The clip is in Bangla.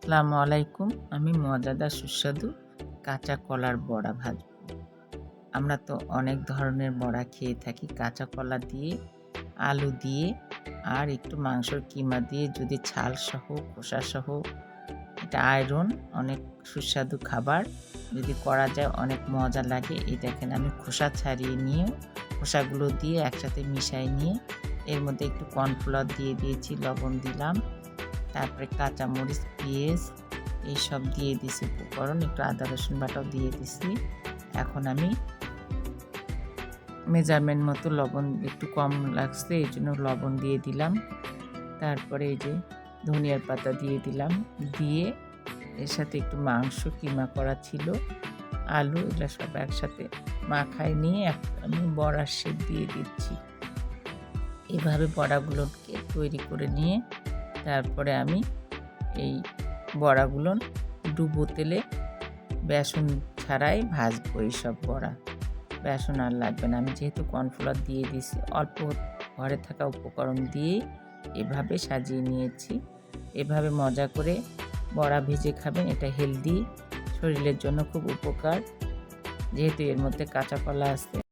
আসসালামু আলাইকুম। আমি মজাদার সুস্বাদু কাঁচা কলার বড়া ভাজবো। আমরা তো অনেক ধরনের বড়া খেয়ে থাকি কাঁচা কলা দিয়ে, আলু দিয়ে আর একটু মাংসর কিমা দিয়ে যদি ছালসহ, খোসাসহ। এটা আয়রন, অনেক সুস্বাদু খাবার। যদি করা যায় অনেক মজা লাগে। এই দেখেন আমি খোসা ছাড়িয়ে নিয়ে খোসাগুলো দিয়ে একসাথে মিশাই নিয়ে এর মধ্যে একটু কর্নফ্লাওয়ার দিয়ে দিয়েছি, লবণ দিলাম। তারপরে কাঁচামরিচ, পেঁয়াজ এইসব দিয়ে দিছি উপকরণ, একটু আদা রসুন বাটাও দিয়ে দিছি। এখন আমি মেজারমেন্ট মতো লবণ একটু কম লাগছে এই জন্য লবণ দিয়ে দিলাম। তারপরে এই যে ধনিয়ার পাতা দিয়ে দিলাম, দিয়ে এর সাথে একটু মাংস কিমা করা ছিল, আলু, এগুলো সব একসাথে মাখায় নিয়ে আমি বড়ার শেপ দিয়ে দিচ্ছি। এভাবে বড়াগুলোকে তৈরি করে নিয়ে তারপরে আমি এই বড়াগুলো ডুবো তেলে বেসন ছাড়াই ভাজবো। এইসব বড়া বেসন আর লাগবে না। আমি যেহেতু কর্নফ্লাওয়ার দিয়ে দিয়েছি, অল্প ঘরে থাকা উপকরণ দিয়ে এভাবে সাজিয়ে নিয়েছি। এভাবে মজা করে বড়া ভেজে খাবেন, এটা হেলদি, শরীরের জন্য খুব উপকার, যেহেতু এর মধ্যে কাঁচা কলা আছে।